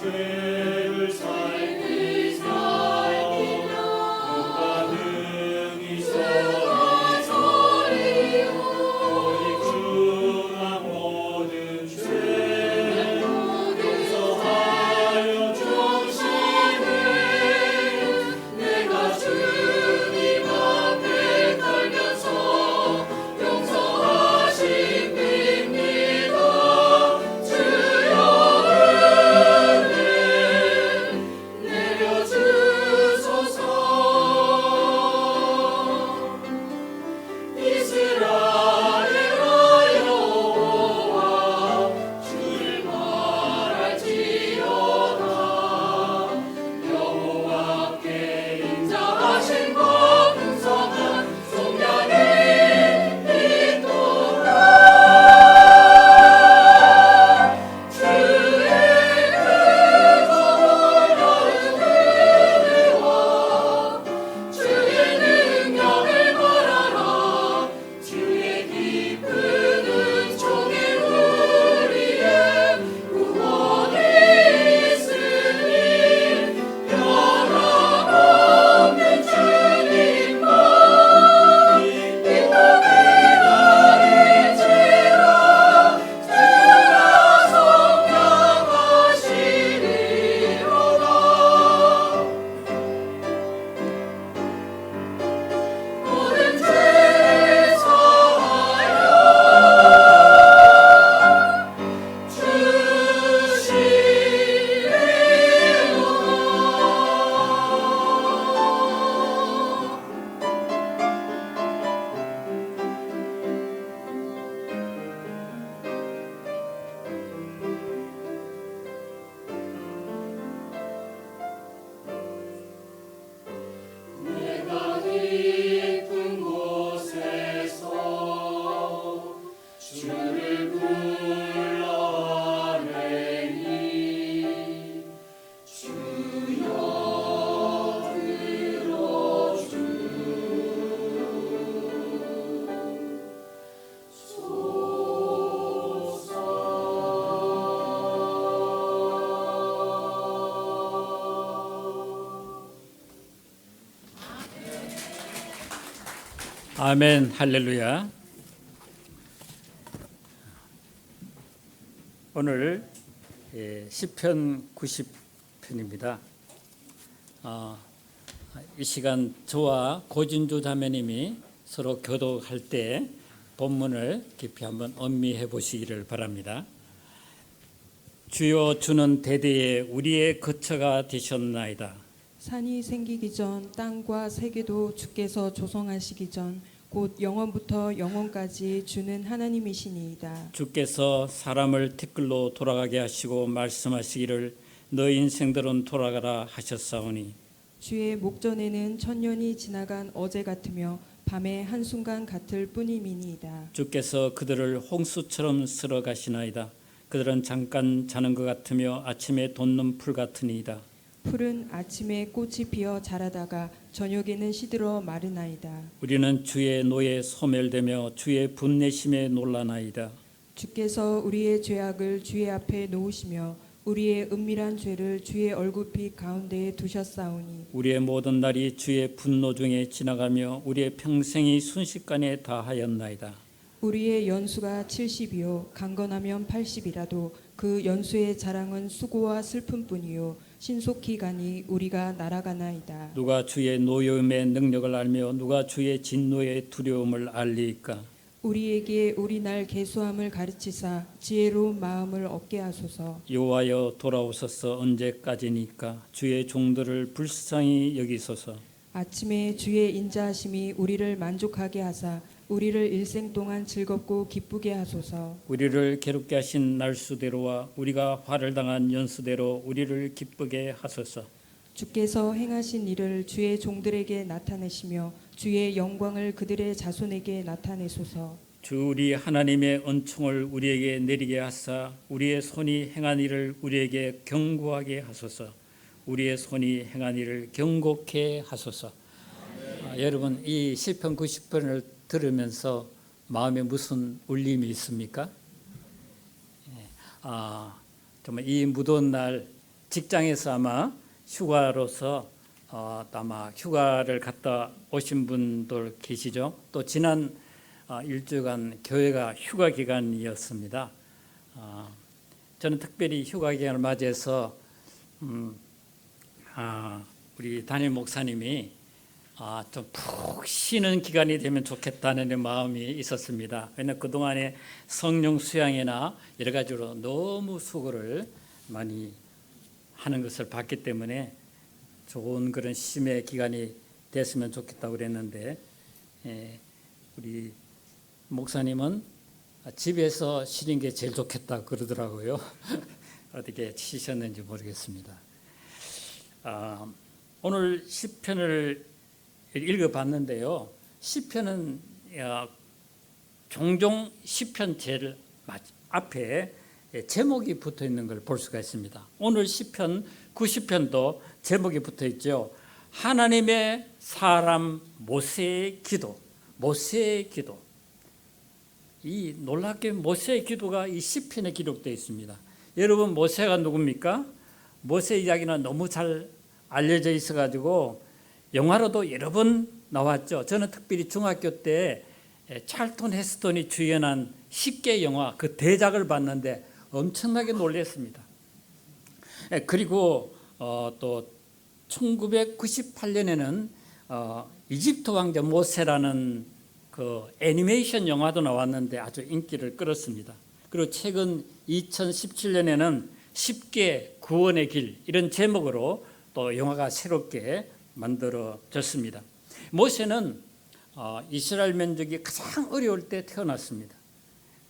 죄를 살피며 누가 능히 서리요 오직 주가 모든 죄 용서하여 주시네 내가 주님 앞에 달면서 용서하신 빕니다 주여 은혜 내려주소서 이스라엘 여호와 주를 말할지어다 여호와께 인자하신 것 풍성한 속량이 있도다 주의 크고 놀라운 은혜와 주의 능력을 말하라 주의 깊은 은총이 우리의 구원이 있으니 변함없는 주님만 믿고 기다릴지라 주가 성령하시리로다 모든 죄를 사하여 주시리로다 내가 깊은 곳에서 주를 불러내니 주여 아멘, 할렐루야. 오늘 시편 90편입니다. 이 시간 저와 고진주 자매님이 서로 교독할 때 본문을 깊이 한번 음미해 보시기를 바랍니다. 주여 주는 대대에 우리의 거처가 되셨나이다. 산이 생기기 전 땅과 세계도 주께서 조성하시기 전 곧 영원부터 영원까지 주는 하나님이시니이다. 주께서 사람을 티끌로 돌아가게 하시고 말씀하시기를 너 인생들은 돌아가라 하셨사오니 주의 목전에는 천년이 지나간 어제 같으며 밤의 한순간 같을 뿐임이니이다. 주께서 그들을 홍수처럼 쓸어 가시나이다. 그들은 잠깐 자는 것 같으며 아침에 돋는 풀 같으니이다. 풀은 아침에 꽃이 피어 자라다가 저녁에는 시들어 마르나이다. 우리는 주의 노에 소멸되며 주의 분내심에 놀라나이다. 주께서 우리의 죄악을 주의 앞에 놓으시며 우리의 은밀한 죄를 주의 얼굴빛 가운데에 두셨사오니 우리의 모든 날이 주의 분노 중에 지나가며 우리의 평생이 순식간에 다하였나이다. 우리의 연수가 70이요 강건하면 80이라도 그 연수의 자랑은 수고와 슬픔뿐이요 신속히 가니 우리가 날아가나이다. 누가 주의 노여움의 능력을 알며 누가 주의 진노의 두려움을 알리이까. 우리에게 우리 날 계수함을 가르치사 지혜로운 마음을 얻게 하소서. 여호와여 돌아오소서. 언제까지니까 주의 종들을 불쌍히 여기소서. 아침에 주의 인자하심이 우리를 만족하게 하사 우리를 일생 동안 즐겁고 기쁘게 하소서. 우리를 괴롭게 하신 날수대로와 우리가 화를 당한 연수대로 우리를 기쁘게 하소서. 주께서 행하신 일을 주의 종들에게 나타내시며 주의 영광을 그들의 자손에게 나타내소서. 주 우리 하나님의 은총을 우리에게 내리게 하사 우리의 손이 행한 일을 우리에게 경고하게 하소서. 우리의 손이 행한 일을 경고케 하소서. 여러분, 이 시편 90편을 들으면서 마음에 무슨 울림이 있습니까? 정말 이 무더운 날 직장에서 아마 휴가로서 아마 휴가를 갔다 오신 분들 계시죠? 또 지난 일주간 교회가 휴가 기간이었습니다. 저는 특별히 휴가 기간을 맞이해서 우리 담임 목사님이 좀 푹 쉬는 기간이 되면 좋겠다는 마음이 있었습니다. 왜냐하면 그동안에 성령 수양이나 여러 가지로 너무 수고를 많이 하는 것을 봤기 때문에 좋은 그런 쉼의 기간이 됐으면 좋겠다고 그랬는데, 우리 목사님은 집에서 쉬는 게 제일 좋겠다 그러더라고요. 어떻게 쉬셨는지 모르겠습니다. 오늘 시편을 읽어봤는데요. 시편은 종종 시편 제일 앞에 제목이 붙어 있는 걸 볼 수가 있습니다. 오늘 시편 90편도 제목이 붙어 있죠. 하나님의 사람 모세의 기도. 모세의 기도. 이 놀랍게 모세의 기도가 이 시편에 기록되어 있습니다. 여러분, 모세가 누굽니까? 모세 이야기는 너무 잘 알려져 있어가지고 영화로도 여러 번 나왔죠. 저는 특별히 중학교 때 찰턴 헤스턴이 주연한 10개 영화 그 대작을 봤는데 엄청나게 놀랐습니다. 그리고 또 1998년에는 이집트 왕자 모세라는 그 애니메이션 영화도 나왔는데 아주 인기를 끌었습니다. 그리고 최근 2017년에는 10개 구원의 길 이런 제목으로 또 영화가 새롭게 만들어졌습니다. 모세는 이스라엘 민족이 가장 어려울 때 태어났습니다.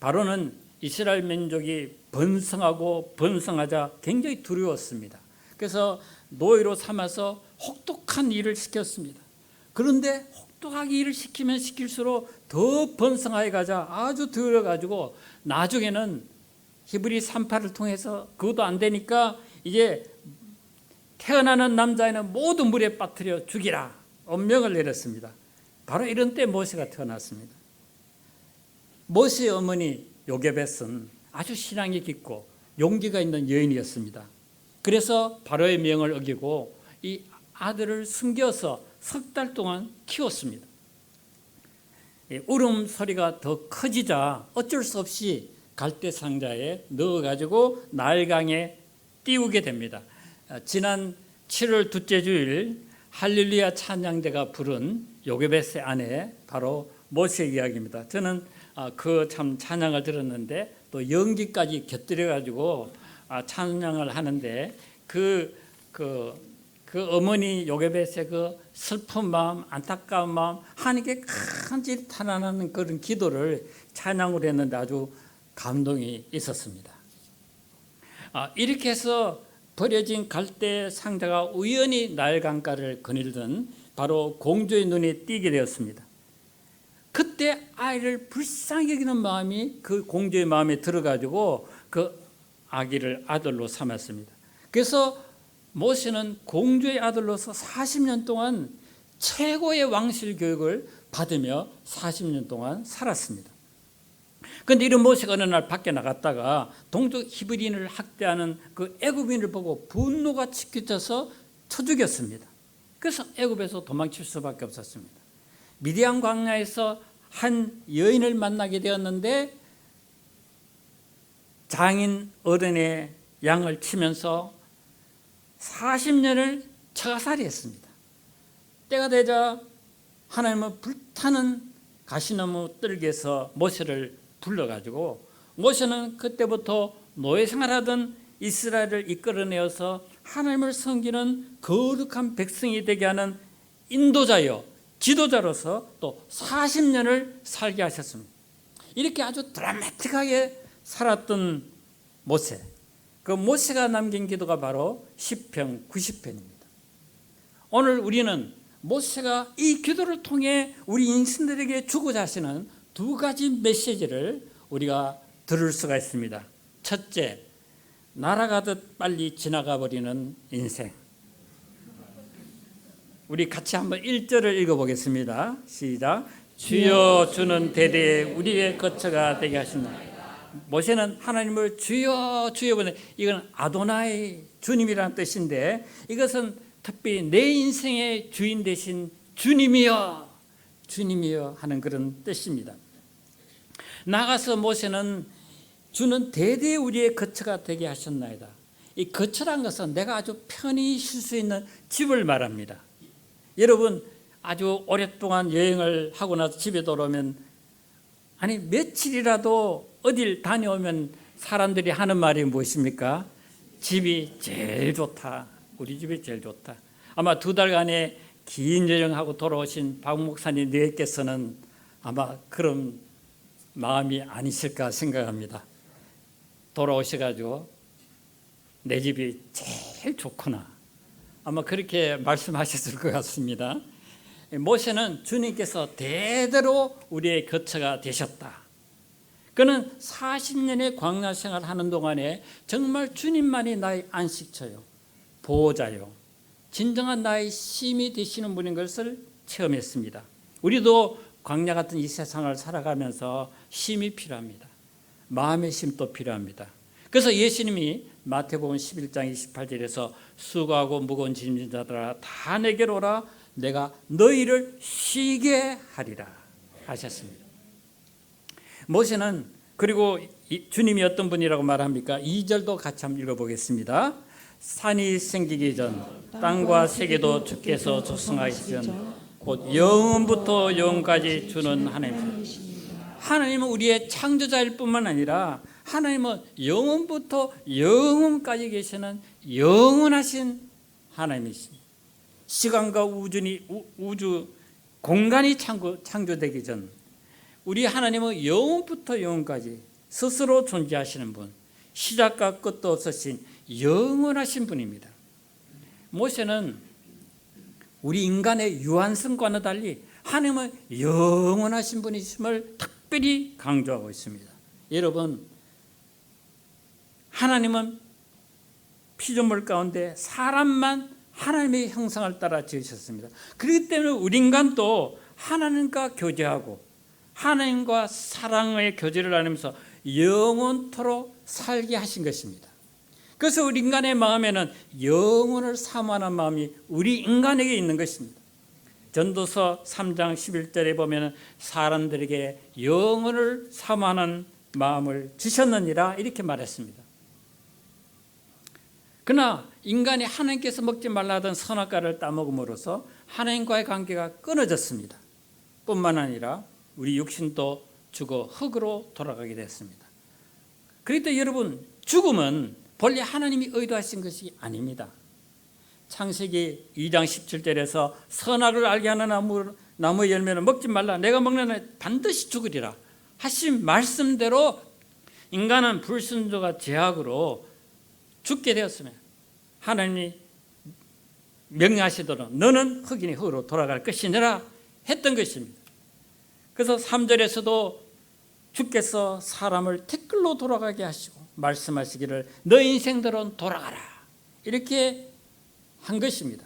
바로는 이스라엘 민족이 번성하고 번성하자 굉장히 두려웠습니다. 그래서 노예로 삼아서 혹독한 일을 시켰습니다. 그런데 혹독하게 일을 시키면 시킬수록 더 번성하게 가자 아주 두려워가지고 나중에는 히브리 산파를 통해서 그것도 안 되니까 이제 태어나는 남자애는 모두 물에 빠뜨려 죽이라 엄명을 내렸습니다. 바로 이런 때 모세가 태어났습니다. 모세의 어머니 요게벳은 아주 신앙이 깊고 용기가 있는 여인이었습니다. 그래서 바로의 명을 어기고 이 아들을 숨겨서 석 달 동안 키웠습니다. 울음소리가 더 커지자 어쩔 수 없이 갈대 상자에 넣어가지고 나일강에 띄우게 됩니다. 지난 7월 둘째 주일 할렐루야 찬양대가 부른 요게벳의 아내 바로 모세의 이야기입니다. 저는 그 참 찬양을 들었는데 또 연기까지 곁들여 가지고 찬양을 하는데 그 어머니 요게벳의 그 슬픈 마음, 안타까운 마음, 하나님께 간절히 탄원하는 그런 기도를 찬양으로 했는데 아주 감동이 있었습니다. 이렇게 해서 버려진 갈대 상자가 우연히 나일강가를 거닐던 바로 공주의 눈에 띄게 되었습니다. 그때 아이를 불쌍히 여기는 마음이 그 공주의 마음에 들어가지고 그 아기를 아들로 삼았습니다. 그래서 모세는 공주의 아들로서 40년 동안 최고의 왕실 교육을 받으며 40년 동안 살았습니다. 그런데 이런 모세가 어느 날 밖에 나갔다가 동족 히브리인을 학대하는 그 애굽인을 보고 분노가 치켜져서 쳐 죽였습니다. 그래서 애굽에서 도망칠 수밖에 없었습니다. 미디안 광야에서 한 여인을 만나게 되었는데 장인 어른의 양을 치면서 40년을 처가살이 했습니다. 때가 되자 하나님은 불타는 가시나무 뜰개에서 모세를 불러가지고 모세는 그때부터 노예 생활하던 이스라엘을 이끌어내어서 하나님을 섬기는 거룩한 백성이 되게 하는 인도자요 지도자로서 또 40년을 살게 하셨습니다. 이렇게 아주 드라마틱하게 살았던 모세, 그 모세가 남긴 기도가 바로 시편 90편입니다. 오늘 우리는 모세가 이 기도를 통해 우리 인생들에게 주고자 하시는 두 가지 메시지를 우리가 들을 수가 있습니다. 첫째, 날아가듯 빨리 지나가 버리는 인생. 우리 같이 한번 1절을 읽어보겠습니다. 시작. 주여 주는 대대에 우리의 거처가 되게 하시나이다. 모세는 하나님을 주여 주여 부르는, 이건 아도나이 주님이라는 뜻인데, 이것은 특별히 내 인생의 주인 되신 주님이여 주님이여 하는 그런 뜻입니다. 나가서 모세는 주는 대대 우리의 거처가 되게 하셨나이다. 이 거처란 것은 내가 아주 편히 쉴 수 있는 집을 말합니다. 여러분 아주 오랫동안 여행을 하고 나서 집에 돌아오면, 아니 며칠이라도 어딜 다녀오면 사람들이 하는 말이 무엇입니까? 집이 제일 좋다. 우리 집이 제일 좋다. 아마 2달간의 긴 여행하고 돌아오신 박 목사님께서는 아마 그런 마음이 아니실까 생각합니다. 돌아오셔가지고 내 집이 제일 좋구나, 아마 그렇게 말씀하셨을 것 같습니다. 모세는 주님께서 대대로 우리의 거처가 되셨다. 그는 40년의 광야 생활하는 동안에 정말 주님만이 나의 안식처요, 보호자요, 진정한 나의 힘이 되시는 분인 것을 체험했습니다. 우리도 광야 같은 이 세상을 살아가면서 힘이 필요합니다. 마음의 힘도 필요합니다. 그래서 예수님이 마태복음 11장 28절에서 수고하고 무거운 짐진 자들아 다 내게로 오라, 내가 너희를 쉬게 하리라 하셨습니다. 모세는, 그리고 주님이 어떤 분이라고 말합니까? 2절도 같이 한번 읽어보겠습니다. 산이 생기기 전 땅과 세계도 주께서 조성하시기 전 곧 영원부터 영원까지 주는 하나님이십니다. 하나님은 우리의 창조자일 뿐만 아니라 하나님은 영원부터 영원까지 계시는 영원하신 하나님이십니다. 시간과 우주 공간이 창조되기 전 우리 하나님은 영원부터 영원까지 스스로 존재하시는 분, 시작과 끝도 없으신 영원하신 분입니다. 모세는 우리 인간의 유한성과는 달리 하나님은 영원하신 분이심을 특별히 강조하고 있습니다. 여러분, 하나님은 피조물 가운데 사람만 하나님의 형상을 따라 지으셨습니다. 그렇기 때문에 우리 인간도 하나님과 교제하고 하나님과 사랑의 교제를 나누면서 영원토록 살게 하신 것입니다. 그래서 우리 인간의 마음에는 영원을 사모하는 마음이 우리 인간에게 있는 것입니다. 전도서 3장 11절에 보면 사람들에게 영원을 사모하는 마음을 주셨느니라 이렇게 말했습니다. 그러나 인간이 하나님께서 먹지 말라 하던 선악과를 따먹음으로써 하나님과의 관계가 끊어졌습니다. 뿐만 아니라 우리 육신도 죽어 흙으로 돌아가게 됐습니다. 그럴 때 여러분, 죽음은 본래 하나님이 의도하신 것이 아닙니다. 창세기 2장 17절에서 선악을 알게 하는 나무의 열매는 먹지 말라, 내가 먹는 날 반드시 죽으리라 하신 말씀대로 인간은 불순종과 죄악으로 죽게 되었으면 하나님이 명령하시도록 너는 흙이니 흙으로 돌아갈 것이니라 했던 것입니다. 그래서 3절에서도 주께서 사람을 댓글로 돌아가게 하시고 말씀하시기를 너 인생들은 돌아가라 이렇게 한 것입니다.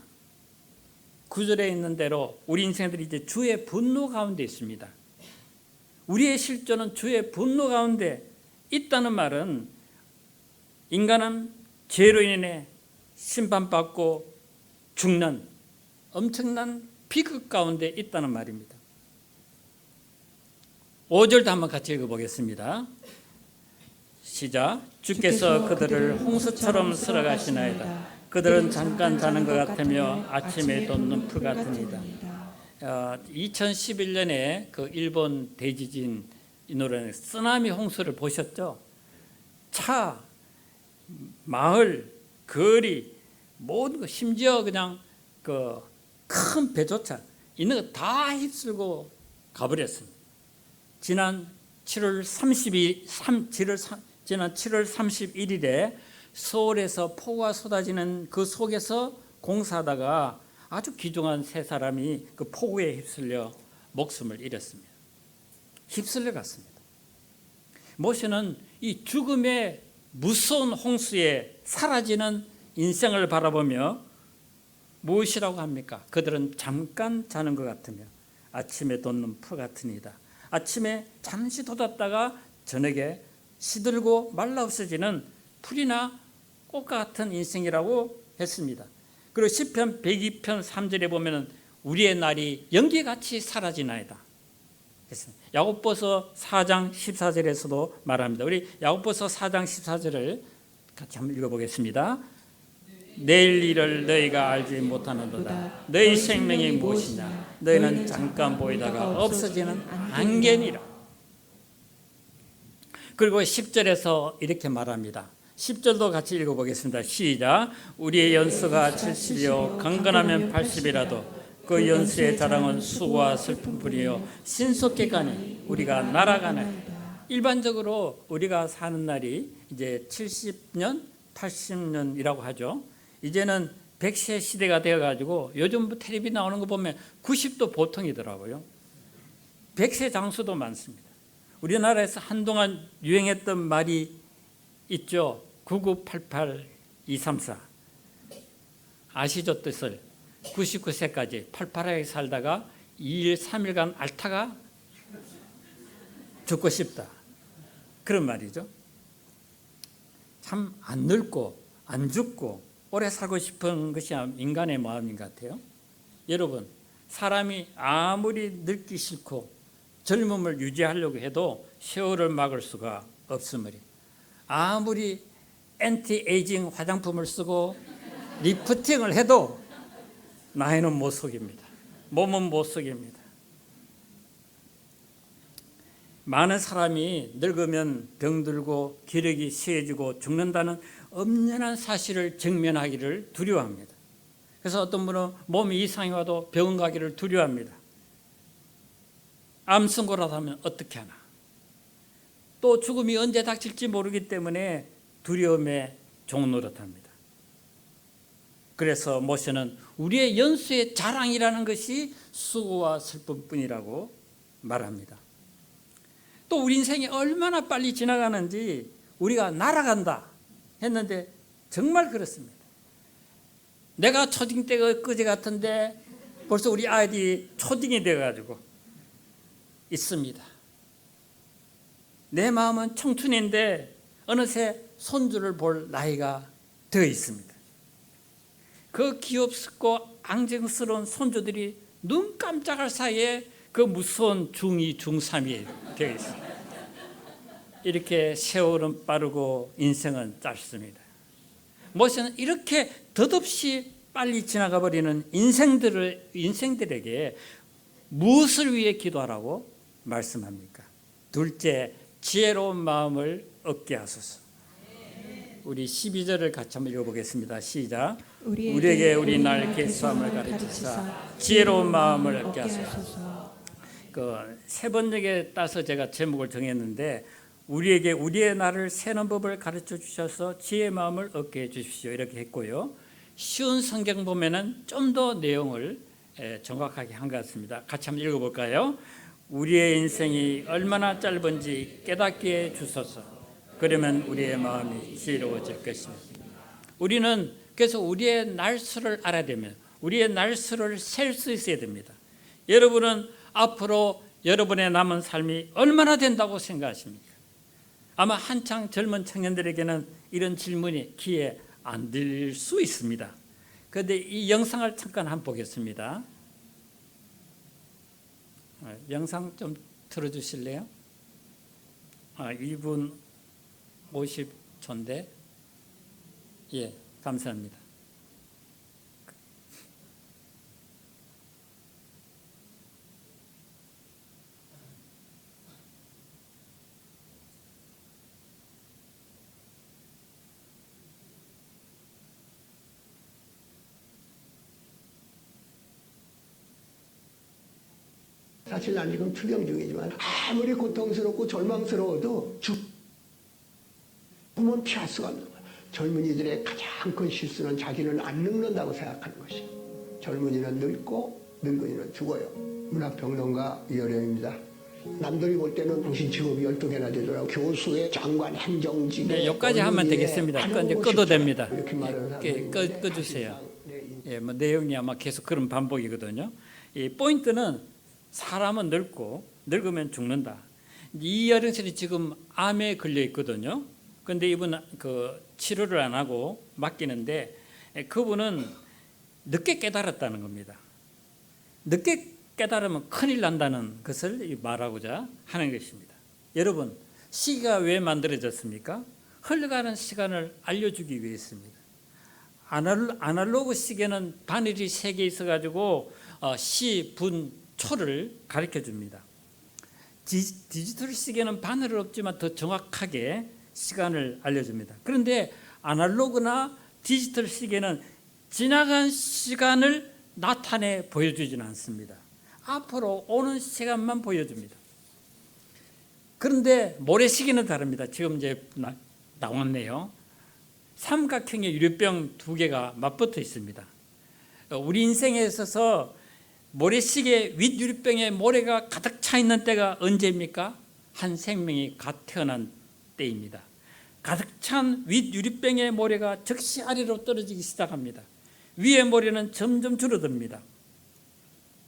9절에 있는 대로 우리 인생들이 이제 주의 분노 가운데 있습니다. 우리의 실존은 주의 분노 가운데 있다는 말은 인간은 죄로 인해 심판받고 죽는 엄청난 비극 가운데 있다는 말입니다. 5절도 한번 같이 읽어보겠습니다. 시작. 주께서 그들을 홍수처럼 쓸어가시나이다. 그들은 잠깐 자는 것 같으며 아침에 돋는 풀 같으니이다. 2011년에 그 일본 대지진 이 노래는 쓰나미 홍수를 보셨죠? 차, 마을, 거리 모든 거, 심지어 그냥 그 큰 배조차 있는 거 다 휩쓸고 가버렸습니다. 지난 7월 31일에 서울에서 폭우가 쏟아지는 그 속에서 공사하다가 아주 귀중한 세 사람이 그 폭우에 휩쓸려 목숨을 잃었습니다. 휩쓸려 갔습니다. 모세는 이 죽음의 무서운 홍수에 사라지는 인생을 바라보며 무엇이라고 합니까? 그들은 잠깐 자는 것 같으며 아침에 돋는 풀 같으니이다. 아침에 잠시 돋았다가 저녁에 시들고 말라 없어지는 풀이나 꽃과 같은 인생이라고 했습니다. 그리고 시편 102편 3절에 보면은 우리의 날이 연기같이 사라지나이다. 야고보서 4장 14절에서도 말합니다. 우리 야고보서 4장 14절을 같이 한번 읽어보겠습니다. 내일 일을 너희가 알지 못하는도다. 너희 생명이 무엇이냐? 너희는 잠깐 보이다가 없어지는 안개니라. 그리고 10절에서 이렇게 말합니다. 10절도 같이 읽어보겠습니다. 시작. 우리의 연수가 70이요 강건하면 80이라도 그 연수의 자랑은 수고와 슬픔뿐이요 신속히 가니 우리가 날아가네. 일반적으로 우리가 사는 날이 이제 70년, 80년이라고 하죠. 이제는 100세 시대가 되어가지고 요즘 텔레비 나오는 거 보면 90도 보통이더라고요. 100세 장수도 많습니다. 우리나라에서 한동안 유행했던 말이 있죠. 9988234 아시죠 뜻을? 99세까지 팔팔하게 살다가 2일 3일간 앓다가 죽고 싶다. 그런 말이죠. 참 안 늙고 안 죽고 오래 살고 싶은 것이 인간의 마음인 것 같아요. 여러분, 사람이 아무리 늙기 싫고 젊음을 유지하려고 해도 세월을 막을 수가 없으므리 아무리 엔티에이징 화장품을 쓰고 리프팅을 해도 나이는 못 속입니다. 몸은 못 속입니다. 많은 사람이 늙으면 병들고 기력이 쇠해지고 죽는다는 엄연한 사실을 직면하기를 두려워합니다. 그래서 어떤 분은 몸이 이상이 와도 병원 가기를 두려워합니다. 암 선고라도 하면 어떻게 하나. 또 죽음이 언제 닥칠지 모르기 때문에 두려움에 종노릇합니다. 그래서 모세는 우리의 연수의 자랑이라는 것이 수고와 슬픔뿐이라고 말합니다. 또 우리 인생이 얼마나 빨리 지나가는지 우리가 날아간다 했는데 정말 그렇습니다. 내가 초딩 때가 그제 같은데 벌써 우리 아이들이 초딩이 되어가지고 있습니다. 내 마음은 청춘인데 어느새 손주를 볼 나이가 되어 있습니다. 그 귀엽고 앙증스러운 손주들이 눈 깜짝할 사이에 그 무서운 중2, 중3이 되어 있습니다. 이렇게 세월은 빠르고 인생은 짧습니다. 모세는 이렇게 덧없이 빨리 지나가 버리는 인생들에게 무엇을 위해 기도하라고 말씀합니까? 둘째, 지혜로운 마음을 얻게 하소서. 우리 12절을 같이 한번 읽어보겠습니다. 시작. 우리에게 우리 날 계수함을 가르치사 지혜로운 마음을 얻게 하소서. 세 번역에 따서 제가 제목을 정했는데 우리에게 우리의 날을 세는 법을 가르쳐 주셔서 지혜의 마음을 얻게 해주십시오 이렇게 했고요. 쉬운 성경 보면은 좀 더 내용을 정확하게 한 것 같습니다. 같이 한번 읽어볼까요? 우리의 인생이 얼마나 짧은지 깨닫게 해 주소서. 그러면 우리의 마음이 지혜로워질 것입니다. 우리는 그래서 우리의 날수를 알아야 되면 우리의 날수를 셀 수 있어야 됩니다. 여러분은 앞으로 여러분의 남은 삶이 얼마나 된다고 생각하십니까? 아마 한창 젊은 청년들에게는 이런 질문이 귀에 안 들 수 있습니다. 그런데 이 영상을 잠깐 한번 보겠습니다. 영상 좀 틀어주실래요? 1분 50초인데 예, 감사합니다. 사실 난 지금 투병 중이지만 아무리 고통스럽고 절망스러워도 죽음은 피할 수가 없는 거야. 젊은이들의 가장 큰 실수는 자기는 안 늙는다고 생각하는 것이. 젊은이는 늙고 늙은이는 죽어요. 문학평론가 이어령입니다. 남들이 볼 때는 당신 직업이 12개나 되더라고. 교수의 장관 행정직에 네, 여기까지 하면 되겠습니다. 이제 꺼도 됩니다. 이렇게 말하는 사람이 꺼주세요. 예, 뭐 내용이 아마 계속 그런 반복이거든요. 이 포인트는 사람은 늙고 늙으면 죽는다. 이 여령설이 지금 암에 걸려 있거든요. 그런데 이분 그 치료를 안 하고 맡기는데 그분은 늦게 깨달았다는 겁니다. 늦게 깨달으면 큰일 난다는 것을 말하고자 하는 것입니다. 여러분, 시계가 왜 만들어졌습니까? 흘러가는 시간을 알려주기 위해서입니다. 아날로그 시계는 바늘이 3개 있어가지고 시, 분, 초를 가르쳐줍니다. 디지털 시계는 바늘은 없지만 더 정확하게 시간을 알려줍니다. 그런데 아날로그나 디지털 시계는 지나간 시간을 나타내 보여주지는 않습니다. 앞으로 오는 시간만 보여줍니다. 그런데 모래시계는 다릅니다. 지금 이제 나왔네요. 삼각형의 유리병 2개가 맞붙어 있습니다. 우리 인생에 있어서 모래시계 윗 유리병에 모래가 가득 차 있는 때가 언제입니까? 한 생명이 갓 태어난 때입니다. 가득 찬 윗 유리병의 모래가 즉시 아래로 떨어지기 시작합니다. 위의 모래는 점점 줄어듭니다.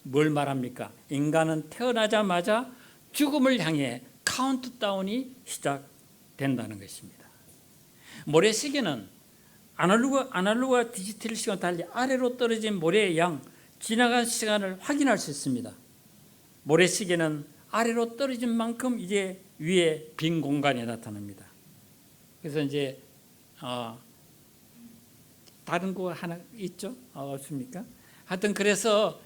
뭘 말합니까? 인간은 태어나자마자 죽음을 향해 카운트다운이 시작된다는 것입니다. 모래시계는 아날로그와 디지털 시간과 달리 아래로 떨어진 모래의 양, 지나간 시간을 확인할 수 있습니다. 모래시계는 아래로 떨어진 만큼 이제 위에 빈 공간이 나타납니다. 그래서 이제 다른 거 하나 있죠? 없습니까? 하여튼 그래서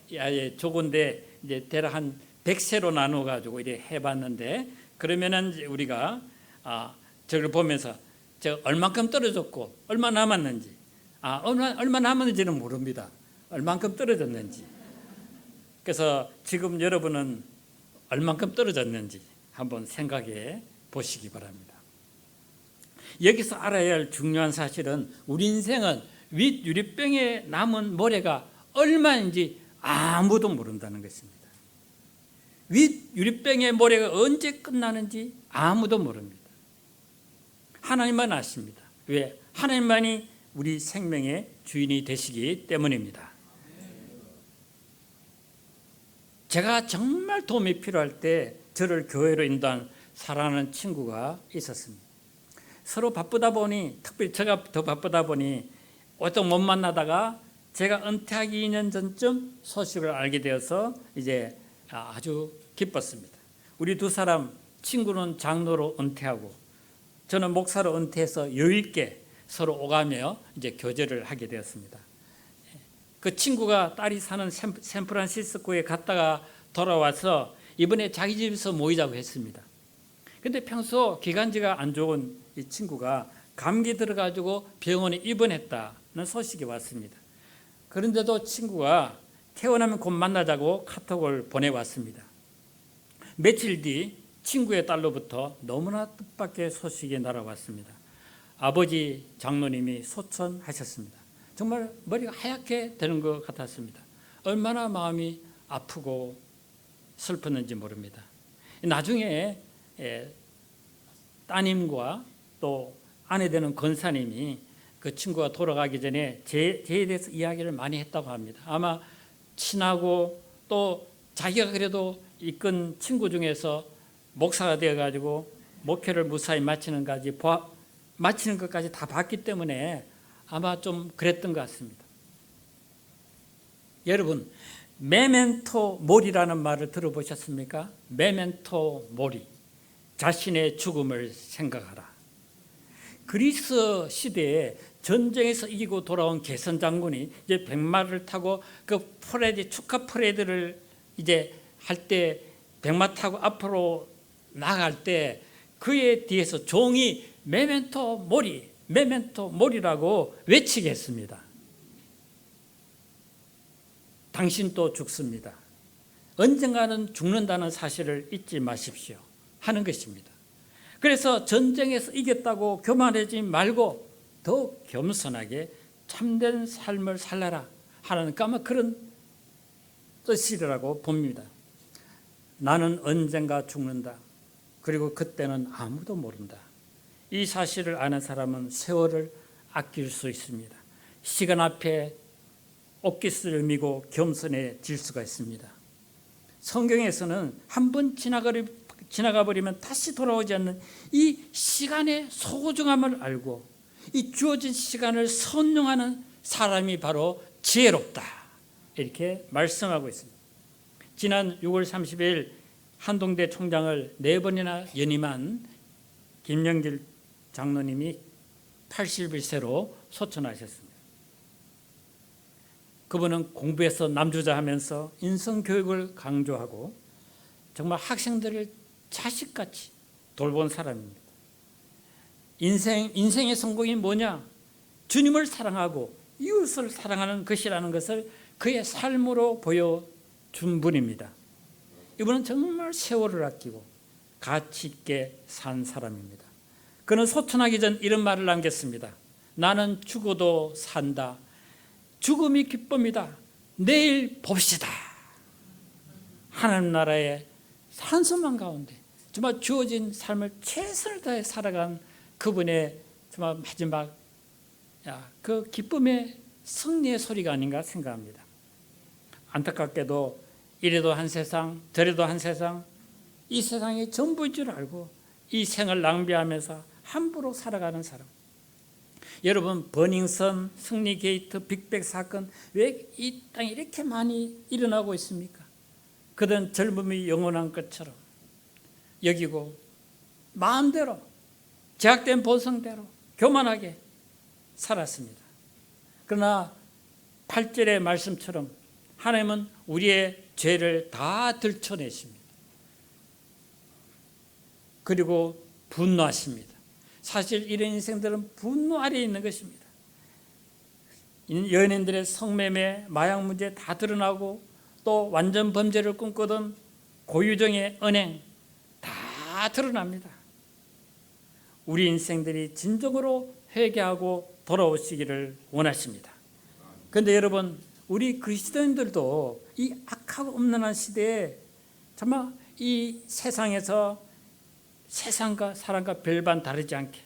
조건데 이제 대략 한 100세로 나눠 가지고 이렇게 해봤는데, 그러면은 우리가 저걸 보면서 저 얼만큼 떨어졌고 얼마 남았는지, 얼마 남았는지는 모릅니다. 얼만큼 떨어졌는지. 그래서 지금 여러분은 얼만큼 떨어졌는지 한번 생각해 보시기 바랍니다. 여기서 알아야 할 중요한 사실은 우리 인생은 윗 유리병에 남은 모래가 얼마인지 아무도 모른다는 것입니다. 윗 유리병의 모래가 언제 끝나는지 아무도 모릅니다. 하나님만 아십니다. 왜? 하나님만이 우리 생명의 주인이 되시기 때문입니다. 제가 정말 도움이 필요할 때 저를 교회로 인도한 사랑하는 친구가 있었습니다. 서로 바쁘다 보니, 특별히 제가 더 바쁘다 보니 어떤 못 만나다가 제가 은퇴하기 2년 전쯤 소식을 알게 되어서 이제 아주 기뻤습니다. 우리 두 사람, 친구는 장로로 은퇴하고 저는 목사로 은퇴해서 여유 있게 서로 오가며 이제 교제를 하게 되었습니다. 그 친구가 딸이 사는 샌프란시스코에 갔다가 돌아와서 이번에 자기 집에서 모이자고 했습니다. 근데 평소 기관지가 안 좋은 이 친구가 감기 들어가지고 병원에 입원했다는 소식이 왔습니다. 그런데도 친구가 퇴원하면 곧 만나자고 카톡을 보내왔습니다. 며칠 뒤 친구의 딸로부터 너무나 뜻밖의 소식이 날아왔습니다. 아버지 장로님이 소천하셨습니다. 정말 머리가 하얗게 되는 것 같았습니다. 얼마나 마음이 아프고 슬펐는지 모릅니다. 나중에 따님과 또 아내 되는 권사님이 그 친구가 돌아가기 전에 제에 대해서 이야기를 많이 했다고 합니다. 아마 친하고 또 자기가 그래도 이끈 친구 중에서 목사가 되어가지고 목회를 무사히 마치는 것까지 다 봤기 때문에 아마 좀 그랬던 것 같습니다. 여러분, 메멘토 모리라는 말을 들어보셨습니까? 메멘토 모리, 자신의 죽음을 생각하라. 그리스 시대에 전쟁에서 이기고 돌아온 개선 장군이 이제 백마를 타고 그 축하 퍼레이드를 이제 할 때 백마 타고 앞으로 나갈 때 그의 뒤에서 종이 메멘토 모리, 메멘토 모리라고 외치게 했습니다. 당신 또 죽습니다. 언젠가는 죽는다는 사실을 잊지 마십시오 하는 것입니다. 그래서 전쟁에서 이겼다고 교만하지 말고 더 겸손하게 참된 삶을 살라라 하는 아마 그런 뜻이라고 봅니다. 나는 언젠가 죽는다. 그리고 그때는 아무도 모른다. 이 사실을 아는 사람은 세월을 아낄 수 있습니다. 시간 앞에 옷깃을 미고 겸손해질 수가 있습니다. 성경에서는 한 번 지나가리 지나가 버리면 다시 돌아오지 않는 이 시간의 소중함을 알고 이 주어진 시간을 선용하는 사람이 바로 지혜롭다, 이렇게 말씀하고 있습니다. 지난 6월 30일 한동대 총장을 4번이나 연임한 김영길 장로님이 81세로 소천하셨습니다. 그분은 공부에서 남주자하면서 인성교육을 강조하고 정말 학생들을 자식같이 돌본 사람입니다. 인생의 성공이 뭐냐? 주님을 사랑하고 이웃을 사랑하는 것이라는 것을 그의 삶으로 보여준 분입니다. 이분은 정말 세월을 아끼고 가치 있게 산 사람입니다. 그는 소천하기 전 이런 말을 남겼습니다. 나는 죽어도 산다. 죽음이 기쁨이다. 내일 봅시다. 하나님 나라의 산소망 가운데 정말 주어진 삶을 최선을 다해 살아간 그분의 정말 마지막 그 기쁨의 승리의 소리가 아닌가 생각합니다. 안타깝게도 이래도 한 세상 저래도 한 세상, 이 세상이 전부인 줄 알고 이 생을 낭비하면서 함부로 살아가는 사람. 여러분, 버닝썬, 승리 게이트, 빅뱅 사건 왜 이 땅에 이렇게 많이 일어나고 있습니까? 그들은 젊음이 영원한 것처럼 여기고 마음대로 제약된 본성대로 교만하게 살았습니다. 그러나 8절의 말씀처럼 하나님은 우리의 죄를 다 들춰내십니다. 그리고 분노하십니다. 사실 이런 인생들은 분노 아래에 있는 것입니다. 연예인들의 성매매, 마약 문제 다 드러나고 또 완전 범죄를 꿈꾸던 고유정의 언행 다 드러납니다. 우리 인생들이 진정으로 회개하고 돌아오시기를 원하십니다. 그런데 여러분, 우리 그리스도인들도 이 악하고 음란한 시대에 정말 이 세상에서 세상과 사람과 별반 다르지 않게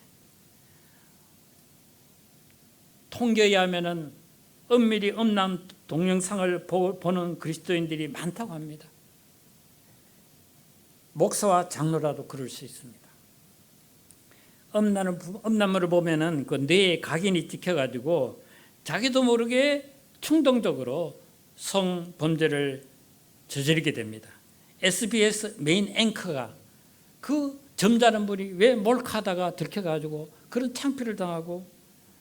통계에 의하면 은밀히 음란 동영상을 보는 그리스도인들이 많다고 합니다. 목사와 장로라도 그럴 수 있습니다. 음란물을 보면은 그 뇌에 각인이 찍혀가지고 자기도 모르게 충동적으로 성범죄를 저지르게 됩니다. SBS 메인 앵커가 그 점잖은 분이 왜 몰카하다가 들켜가지고 그런 창피를 당하고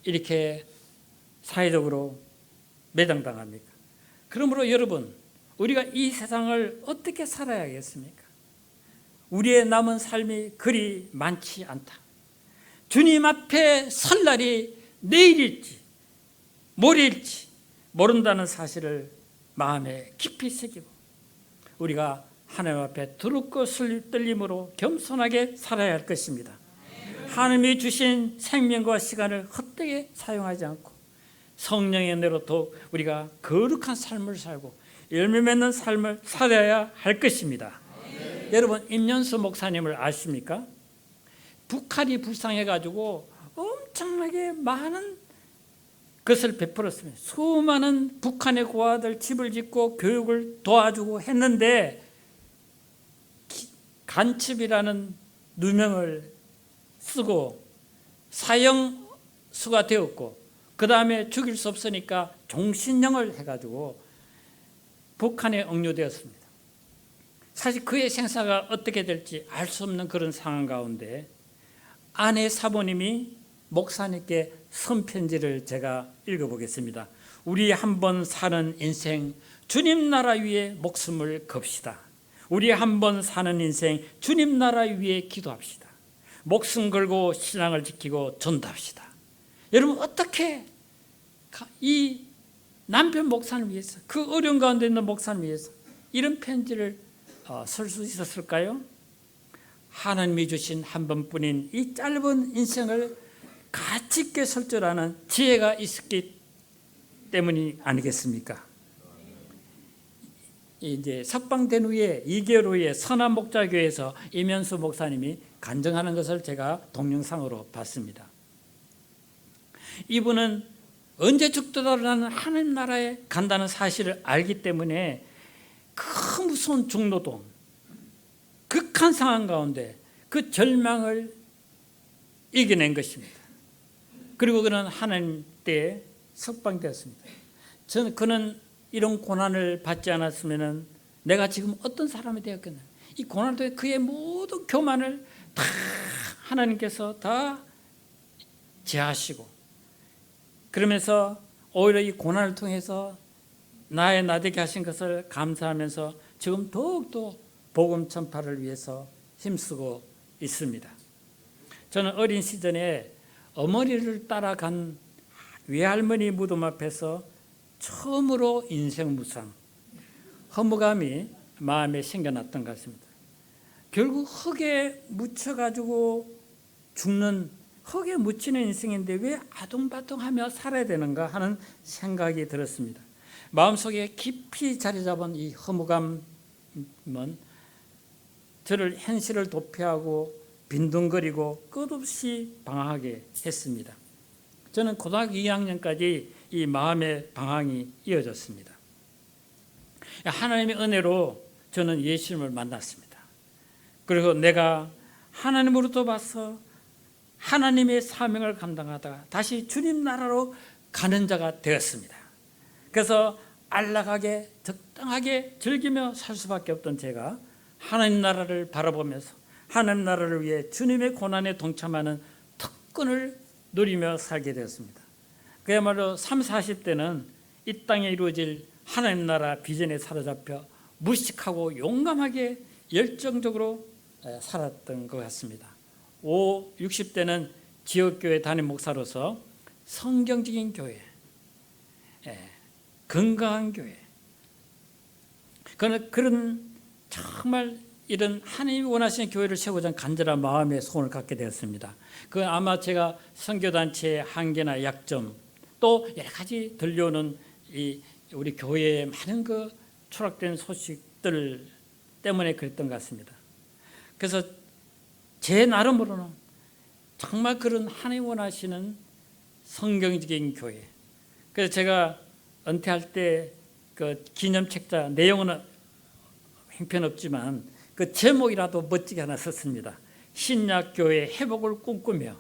이렇게 사회적으로 매장당합니까? 그러므로 여러분, 우리가 이 세상을 어떻게 살아야겠습니까? 우리의 남은 삶이 그리 많지 않다. 주님 앞에 설 날이 내일일지 모레일지 모른다는 사실을 마음에 깊이 새기고 우리가 하나님 앞에 두렵고 떨림으로 겸손하게 살아야 할 것입니다. 하나님이 주신 생명과 시간을 헛되게 사용하지 않고 성령의 은혜로 더욱 우리가 거룩한 삶을 살고 열매 맺는 삶을 살아야 할 것입니다. 여러분, 임년수 목사님을 아십니까? 북한이 불쌍해가지고 엄청나게 많은 것을 베풀었습니다. 수많은 북한의 고아들 집을 짓고 교육을 도와주고 했는데 간첩이라는 누명을 쓰고 사형수가 되었고 그 다음에 죽일 수 없으니까 종신형을 해가지고 북한에 억류되었습니다. 사실 그의 생사가 어떻게 될지 알 수 없는 그런 상황 가운데 아내 사모님이 목사님께 선편지를 제가 읽어보겠습니다. 우리 한번 사는 인생 주님 나라 위에 목숨을 겁시다. 우리 한번 사는 인생 주님 나라 위에 기도합시다. 목숨 걸고 신앙을 지키고 전도합시다. 여러분, 어떻게 이 남편 목사를 위해서, 그 어려운 가운데 있는 목사를 위해서 이런 편지를 쓸 수 있었을까요? 하나님이 주신 한 번뿐인 이 짧은 인생을 가치 있게 설 줄 아는 지혜가 있었기 때문이 아니겠습니까? 이제 석방된 후에 2개월 후에 선한목자교회에서 임현수 목사님이 간증하는 것을 제가 동영상으로 봤습니다. 이분은 언제 죽더라도 나는 하나님 나라에 간다는 사실을 알기 때문에 그 무서운 중노동, 그 척박한 상황 가운데 그 절망을 이겨낸 것입니다. 그리고 그는 하나님 때에 석방되었습니다. 그는 이런 고난을 받지 않았으면 내가 지금 어떤 사람이 되었겠나. 이 고난 때에 그의 모든 교만을 다 하나님께서 다 제하시고, 그러면서 오히려 이 고난을 통해서 나의 나되게 하신 것을 감사하면서 지금 더욱더 복음 전파를 위해서 힘쓰고 있습니다. 저는 어린 시절에 어머니를 따라간 외할머니 무덤 앞에서 처음으로 인생 무상, 허무감이 마음에 생겨났던 것 같습니다. 결국 흙에 묻혀가지고 죽는, 흙에 묻히는 인생인데 왜 아둥바둥하며 살아야 되는가 하는 생각이 들었습니다. 마음속에 깊이 자리 잡은 이 허무감은 저를 현실을 도피하고 빈둥거리고 끝없이 방황하게 했습니다. 저는 고등학교 2학년까지 이 마음의 방황이 이어졌습니다. 하나님의 은혜로 저는 예수님을 만났습니다. 그리고 내가 하나님으로부터 봐서 하나님의 사명을 감당하다가 다시 주님 나라로 가는 자가 되었습니다. 그래서 안락하게 적당하게 즐기며 살 수밖에 없던 제가 하나님 나라를 바라보면서 하나님 나라를 위해 주님의 고난에 동참하는 특권을 누리며 살게 되었습니다. 그야말로 30, 40대는 이 땅에 이루어질 하나님 나라 비전에 사로잡혀 무식하고 용감하게 열정적으로 살았던 것 같습니다. 60대는 지역교회 담임 목사로서 성경적인 교회, 건강한 교회, 그런 정말 이런 하나님이 원하시는 교회를 세우고자 하는 간절한 마음의 소원을 갖게 되었습니다. 그건 아마 제가 선교단체의 한계나 약점, 또 여러 가지 들려오는 우리 교회의 많은 그 초락된 소식들 때문에 그랬던 것 같습니다. 그래서 제 나름으로는 정말 그런 하나님 원하시는 성경적인 교회. 그래서 제가 은퇴할 때 그 기념책자 내용은 형편없지만 그 제목이라도 멋지게 하나 썼습니다. 신약교회 회복을 꿈꾸며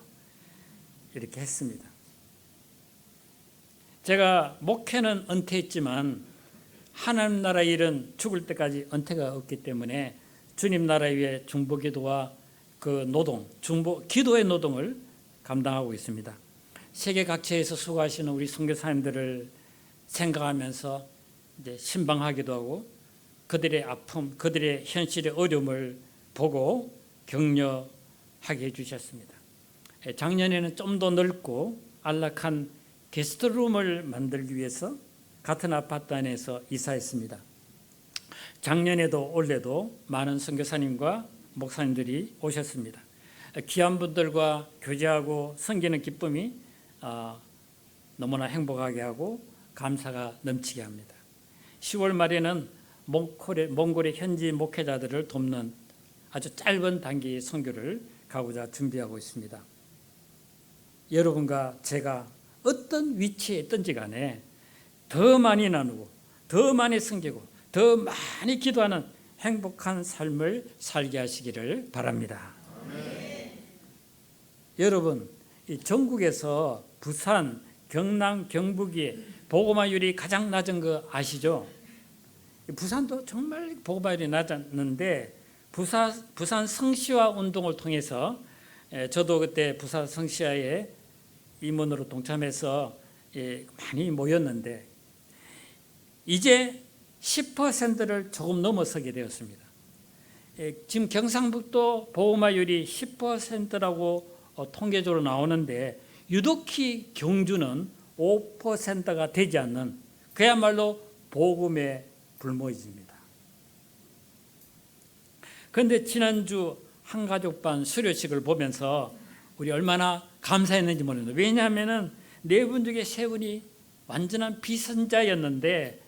이렇게 했습니다. 제가 목회는 은퇴했지만 하나님 나라 일은 죽을 때까지 은퇴가 없기 때문에 주님 나라 위에 중보기도와 그 노동, 기도의 노동을 감당하고 있습니다. 세계 각지에서 수고하시는 우리 선교사님들을 생각하면서 이제 신방하기도 하고 그들의 아픔, 그들의 현실의 어려움을 보고 격려하게 해주셨습니다. 작년에는 좀 더 넓고 안락한 게스트룸을 만들기 위해서 같은 아파트 안에서 이사했습니다. 작년에도 올해도 많은 선교사님과 목사님들이 오셨습니다. 귀한 분들과 교제하고 섬기는 기쁨이 너무나 행복하게 하고 감사가 넘치게 합니다. 10월 말에는 몽골의 현지 목회자들을 돕는 아주 짧은 단기의 선교를 가고자 준비하고 있습니다. 여러분과 제가 어떤 위치에 있든지 간에 더 많이 나누고 더 많이 섬기고 더 많이 기도하는 행복한 삶을 살게 하시기를 바랍니다. 여러분, 이 전국에서 부산, 경남, 경북이 복음화율이 가장 낮은 거 아시죠? 부산도 정말 복음화율이 낮았는데 부산 성시화 운동을 통해서 저도 그때 부산 성시화에 임원으로 동참해서 많이 모였는데 이제 10%를 조금 넘어서게 되었습니다. 지금 경상북도 복음화율이 10%라고 통계적으로 나오는데 유독히 경주는 5%가 되지 않는 그야말로 복음의 불모지입니다. 그런데 지난주 한가족반 수료식을 보면서 우리 얼마나 감사했는지 모릅니다. 왜냐하면 네 분 중에 세 분이 완전한 비선자였는데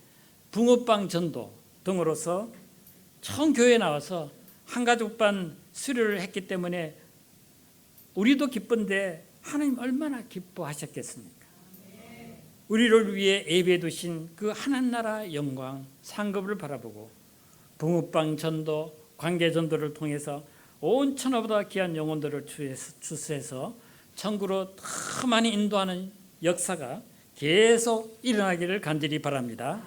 붕어빵 전도 등으로서 처음 교회에 나와서 한가족반 수료를 했기 때문에 우리도 기쁜데 하나님 얼마나 기뻐하셨겠습니까? 우리를 위해 예배해 두신 그 하나님 나라 영광 상급을 바라보고 붕어빵 전도 관계 전도를 통해서 온 천하보다 귀한 영혼들을 추수해서 천국으로 더 많이 인도하는 역사가 계속 일어나기를 간절히 바랍니다.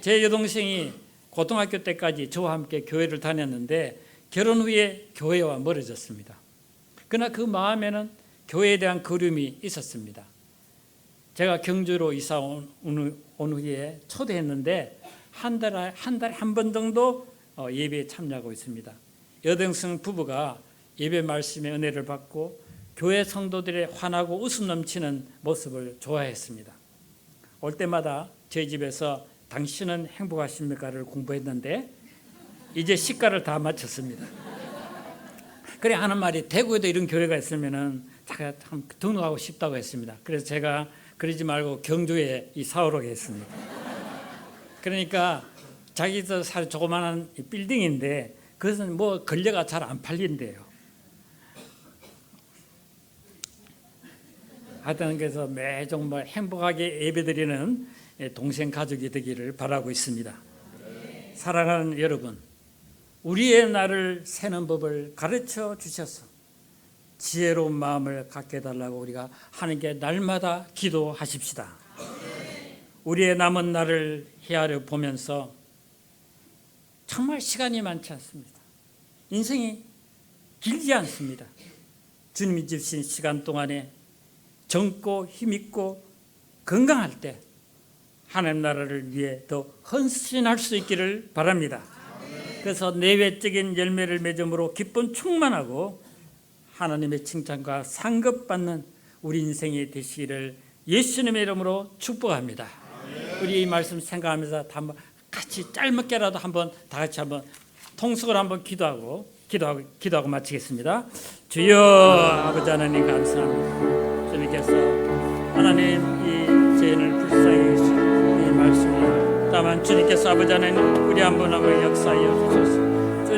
제 여동생이 고등학교 때까지 저와 함께 교회를 다녔는데 결혼 후에 교회와 멀어졌습니다. 그러나 그 마음에는 교회에 대한 그리움이 있었습니다. 제가 경주로 이사 온 후에 초대했는데 한 달에 한 번 정도 예배에 참여하고 있습니다. 여동생 부부가 예배 말씀의 은혜를 받고 교회 성도들의 환하고 웃음 넘치는 모습을 좋아했습니다. 올 때마다 저희 집에서 당신은 행복하십니까를 공부했는데 이제 시가를 다 마쳤습니다. 그래 하는 말이 대구에도 이런 교회가 있으면은 제가 참 등록하고 싶다고 했습니다. 그래서 제가 그러지 말고 경주에 이 사오라고 했습니다. 그러니까 자기도 살 조그마한 빌딩인데 그것은 뭐 걸려가 잘 안 팔린대요. 하여튼 그래서 매종 뭐 행복하게 예배드리는 동생 가족이 되기를 바라고 있습니다. 사랑하는 여러분, 우리의 날을 세는 법을 가르쳐 주셔서 지혜로운 마음을 갖게 해달라고 우리가 하나님께 날마다 기도하십시다. 우리의 남은 날을 헤아려 보면서 정말 시간이 많지 않습니다. 인생이 길지 않습니다. 주님이 주신 시간 동안에 젊고 힘있고 건강할 때 하나님 나라를 위해 더 헌신할 수 있기를 바랍니다. 그래서 내외적인 열매를 맺음으로 기쁨 충만하고 하나님의 칭찬과 상급받는 우리 인생이 되시기를 예수님의 이름으로 축복합니다. 우리 이 말씀 생각하면서 한번 같이 짧게라도 한번 다 같이 한번 통속을 한번 기도하고 마치겠습니다. 주여 아버지 하나님 감사합니다. 주님께서 하나님 이 죄인을 불쌍히 여기시고 이 말씀을 다만 주님께서 아버지 하나님 우리 한 분 한 분 역사하여 주소서.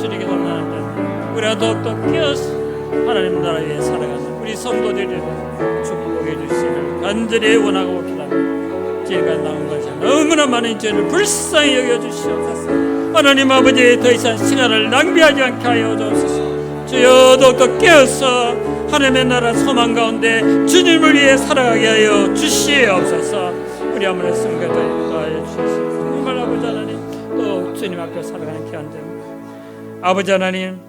주님께서 하나님 우리가 더욱더 깨어서 하나님 나라 위에 살아가는 우리 성도들을 축복해 주시기를 간절히 원하고 기도합니다. 죄가 남은 것이 너무나 많은 죄를 불쌍히 여겨주시옵소서. 하나님 아버지 더 이상 시간을 낭비하지 않게 하여 주옵소서. 주여 더욱더 깨어서 하나님의 나라 소망 가운데 주님을 위해 살아가게 하여 주시옵소서. 우리 아무나 성가도 하여 주시옵소서. 정말 아버지 하나님 또 주님 앞에 살아가는 기한점 아버지 하나님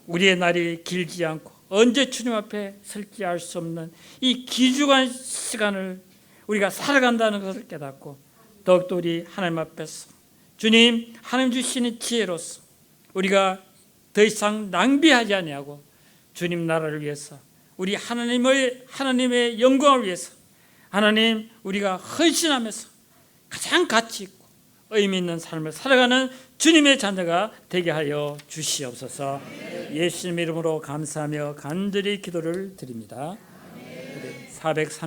우리의 날이 길지 않고 언제 주님 앞에 설지 알 수 없는 이 귀중한 시간을 우리가 살아간다는 것을 깨닫고 더욱더 우리 하나님 앞에서 주님 하나님 주시는 지혜로서 우리가 더 이상 낭비하지 아니하고 주님 나라를 위해서 우리 하나님의 영광을 위해서 하나님 우리가 헌신하면서 가장 가치 있고 의미 있는 삶을 살아가는 주님의 자녀가 되게 하여 주시옵소서. 예수님 이름으로 감사하며 간절히 기도를 드립니다. 430